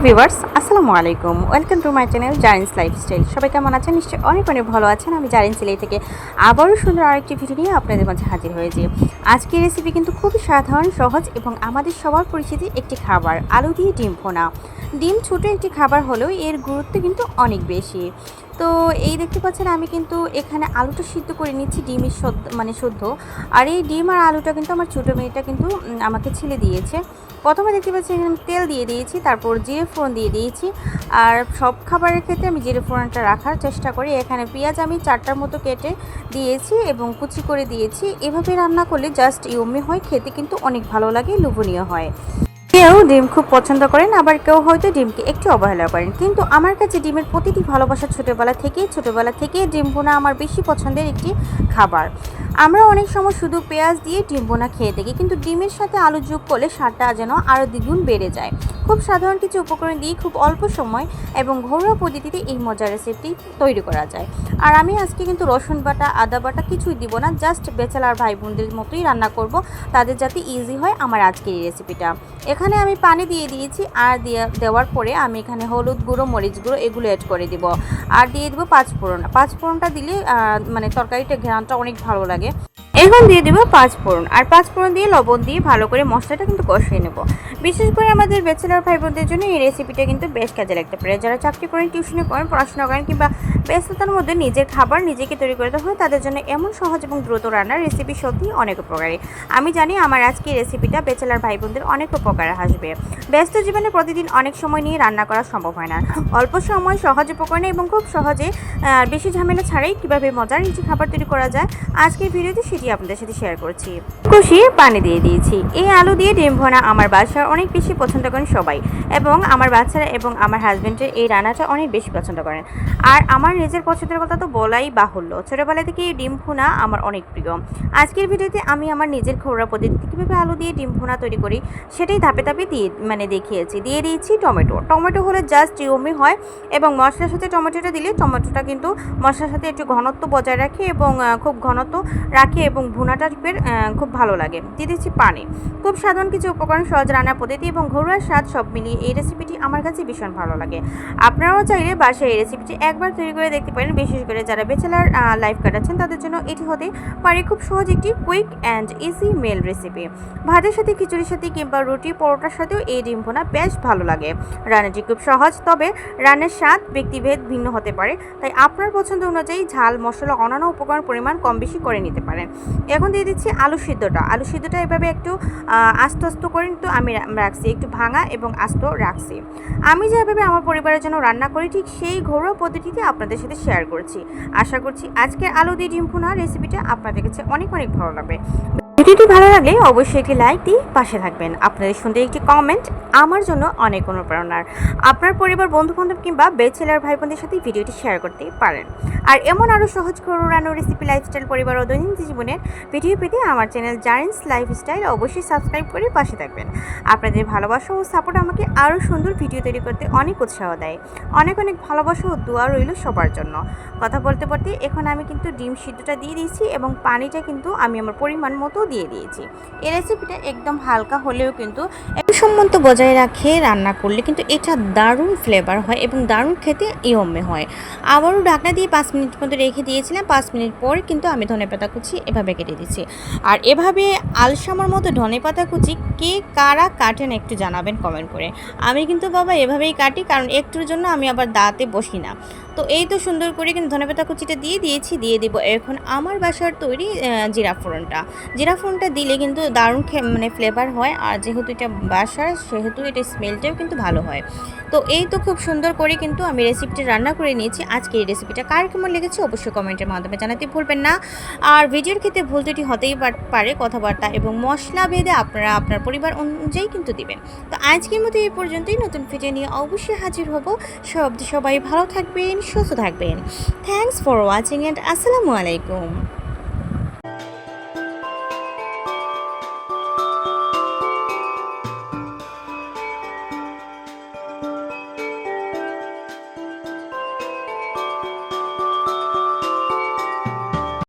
Viewers আসসালামু আলাইকুম, welcome to my channel Zarin's lifestyle. সবাই কেমন আছেন? নিশ্চয়ই অনেক অনেক ভালো আছেন। আমি জারিন সিলাই থেকে আবারও সুন্দর আরেকটি ভিডিও নিয়ে আপনাদের মাঝে হাজির হয়েছি। আজকের রেসিপি কিন্তু খুবই সাধারণ, সহজ এবং আমাদের সবার পরিচিত একটি খাবার, আলু দিয়ে ডিম ভুনা। ডিম ছোটো একটি খাবার হলেও এর গুরুত্ব কিন্তু অনেক বেশি। তো এই দেখতে পাচ্ছেন আমি কিন্তু এখানে আলুটা সিদ্ধ করে নিচ্ছি, ডিমের শুদ্ধ। আর এই ডিম আর আলুটা কিন্তু আমার ছোটো মেয়েটা কিন্তু আমাকে ছিলে দিয়েছে। প্রথমে দেখতে পাচ্ছি এখানে তেল দিয়ে দিয়েছি, তারপর জিরে ফোড়ন দিয়ে দিয়েছি। আর সব খাবারের ক্ষেত্রে আমি জিরে ফোড়নটা রাখার চেষ্টা করি। এখানে পেঁয়াজ আমি 4টার মতো কেটে দিয়েছি এবং কুচি করে দিয়েছি। এভাবে রান্না করলে জাস্ট ইয়ম্মি হয়, খেতে কিন্তু অনেক ভালো লাগে, লোভনীয় হয়। কেউ ডিম খুব পছন্দ করেন, আবার কেউ হয়তো ডিমকে একটু অবহেলা করেন, কিন্তু আমার কাছে ডিমের প্রতিটি ভালোবাসা ছোটোবেলা থেকে ডিম ভুনা আমার বেশি পছন্দের একটি খাবার। আমরা অনেক সময় শুধু পেঁয়াজ দিয়ে ডিম ভুনা খেয়ে থাকি, কিন্তু ডিমের সাথে আলু যোগ করলে স্বাদটা যেন আরও দ্বিগুণ বেড়ে যায়। খুব সাধারণ কিছু উপকরণ দিয়ে খুব অল্প সময় এবং ঘরোয়া পদ্ধতিতে এই মজার রেসিপি তৈরি করা যায়। আর আমি আজকে কিন্তু রসুন বাটা, আদা বাটা কিছুই দিব না, জাস্ট ব্যাচেলার ভাই বোনদের মতোই রান্না করব, তাদের যাতে ইজি হয় আমার আজকের এই রেসিপিটা। এখানে আমি পানি দিয়ে দিয়েছি, আর দেওয়ার পরে আমি এখানে হলুদ গুঁড়ো, মরিচ গুঁড়ো এগুলো অ্যাড করে দিব। আর দিয়ে দিব পাঁচফোড়নটা দিলে তরকারিটা ঘ্রাণটা অনেক ভালো লাগে। এখন দিয়ে দেবো পাঁচফোড়ন, আর পাঁচফোড়ন দিয়ে লবণ দিয়ে ভালো করে মশলাটা কিন্তু কষিয়ে নেব। বিশেষ করে আমাদের ব্যাচেলার ভাই বোনদের জন্য এই রেসিপিটা কিন্তু বেশ কাজে লাগতে পারে। যারা চাকরি করেন, টিউশনে করেন, পড়াশোনা করেন কিংবা ব্যস্ততার মধ্যে নিজের খাবার নিজেকে তৈরি করতে হয়, তাদের জন্য এমন সহজ এবং দ্রুত রান্নার রেসিপি সত্যি অনেক উপকারী। আমি জানি আমার আজকে রেসিপিটা ব্যাচেলার ভাই বোনদের অনেক উপকারে আসবে। ব্যস্ত জীবনে প্রতিদিন অনেক সময় নিয়ে রান্না করা সম্ভব হয় না। অল্প সময়, সহজ উপকরণে এবং খুব সহজে বেশি ঝামেলা ছাড়াই কীভাবে মজার কিছু খাবার তৈরি করা যায়, আজকের ভিডিওতে সেটি আপনাদের সাথে শেয়ার করছি। কষিয়ে পানি দিয়ে দিয়েছি। এই আলু দিয়ে ডিম ভুনা আমার বাসার অনেক বেশি পছন্দ করেন সবাই, এবং আমার বাচ্চারা এবং আমার হাজব্যান্ডের এই রান্নাটা অনেক বেশি পছন্দ করেন। আর আমার নিজের পছন্দের কথা তো বলাই বাহুল্য, ছোটোবেলা থেকে এই ডিম ভুনা আমার অনেক প্রিয়। আজকের ভিডিওতে আমি আমার নিজের ঘরোয়া পদ্ধতিতে কীভাবে আলু দিয়ে ডিম ভুনা তৈরি করি সেটাই ধাপে ধাপে দেখিয়েছি। দিয়ে দিয়েছি টমেটো হলে জাস্ট ইয়ম্মি হয়, এবং মশলার সাথে টমেটোটা দিলে টমেটোটা কিন্তু মশলার সাথে একটু ঘনত্ব বজায় রাখে এবং খুব ঘনত্ব রাখে এবং ভুনাটা খুব ভালো লাগে। দিয়ে দিচ্ছি পানি। খুব সাধারণ কিছু উপকরণ, সহজ রান্নার পদ্ধতি এবং ঘরোয়া স্বাদ সব মিলিয়ে এই রেসিপিটি আমার কাছে ভীষণ ভালো লাগে। আপনারাও চাইলে বাসায় এই রেসিপিটি একবার তৈরি করে দেখতে পারেন। বিশেষ করে যারা ব্যাচেলার লাইফ কাটাচ্ছেন তাদের জন্য এটি হতে পারে খুব সহজ একটি quick and easy meal recipe. ভাতের সাথে, খিচুড়ির সাথে কিংবা রুটি পরোটার সাথেও এই ডিম ভুনা বেশ ভালো লাগে। রান্নাটি খুব সহজ, তবে রান্নার স্বাদ ব্যক্তিভেদ ভিন্ন হতে পারে, তাই আপনার পছন্দ অনুযায়ী ঝাল, মশলা, অন্যান্য উপকরণ পরিমাণ কম বেশি করে নিতে পারেন। এখন দিয়ে দিচ্ছি আলু সিদ্ধটা এভাবে একটু আস্ত করে কিন্তু আমি রাখছি, একটু ভাঙা এবং আস্ত রাখছি। আমি যেভাবে আমার পরিবারের জন্য রান্না করি ঠিক সেই ঘরোয়া পদ্ধতিতে আপনাদের সাথে শেয়ার করছি। আশা করছি আজকের আলু দিয়ে ডিম ভুনা রেসিপিটা আপনাদের কাছে অনেক অনেক ভালো লাগবে। ভিডিওটি ভালো লাগলে অবশ্যই একটি লাইক দিয়ে পাশে থাকবেন। আপনাদের সুন্দর একটি কমেন্ট আমার জন্য অনেক অনুপ্রেরণার। আপনার পরিবার, বন্ধুবান্ধব কিংবা ব্যাচেলার ভাই বোনদের সাথে ভিডিওটি শেয়ার করতে পারেন। আর এমন আরও সহজ ঘরোয়া রান্নার রেসিপি, লাইফস্টাইল, পরিবার ও দৈনন্দিন জীবনের ভিডিও পেতে আমার চ্যানেল জারিন্স লাইফস্টাইল অবশ্যই সাবস্ক্রাইব করে পাশে থাকবেন। আপনাদের ভালোবাসা ও সাপোর্ট আমাকে আরও সুন্দর ভিডিও তৈরি করতে অনেক উৎসাহ দেয়। অনেক অনেক ভালোবাসা ও দোয়া রইল সবার জন্য। কথা বলতে বলতে এখন আমি কিন্তু ডিম সিদ্ধটা দিয়ে দিয়েছি এবং পানিটা কিন্তু আমি আমার পরিমাণ মতো দিয়ে দিয়েছি। এই রেসিপিটা একদম হালকা হলেও কিন্তু সম্মত বজায় রাখে রান্না করলে কিন্তু এটা দারুণ ফ্লেভার হয় এবং দারুণ খেতে ইয়ম্মি হয়। আবারও ঢাকনা দিয়ে 5 মিনিট মতো রেখে দিয়েছিলাম। 5 মিনিট পর কিন্তু আমি ধনেপাতা কুচি এভাবে কেটে দিচ্ছি। আর এভাবে আলসামার মতো ধনেপাতা কুচি কে কারা কাটেন একটু জানাবেন কমেন্ট করে। আমি কিন্তু বাবা এভাবেই কাটি, কারণ একটুর জন্য আমি আবার দাঁতে বসি না। তো এই তো সুন্দর করে কিন্তু ধনেপাতা কুচিটা দিয়ে দিয়েছি। দিয়ে দিব এখন আমার বাসার তৈরি জিরা ফোড়নটা দিলে কিন্তু দারুণ ফ্লেভার হয়। আর যেহেতু এটা বাসার, সেহেতু এটা স্মেলটাও কিন্তু ভালো হয়। তো এই তো খুব সুন্দর করে কিন্তু আমি রেসিপিটি রান্না করে নিয়েছি। আজকে এই রেসিপিটা কার কেমন লেগেছে অবশ্যই কমেন্টের মাধ্যমে জানাতে ভুলবেন না। আর ভিডিওর ক্ষেত্রে ভুল ত্রুটি হতেই পারে, কথাবার্তা এবং মশলা ভেদে আপনারা আপনার পরিবার অনুযায়ী কিন্তু দিবেন। তো আজকের মতো এই পর্যন্তই। নতুন ভিডিও নিয়ে অবশ্যই হাজির হব। সবাই ভালো থাকবেন, সুস্থ থাকবেন। থ্যাংকস ফর ওয়াচিং অ্যান্ড আসসালামু আলাইকুম।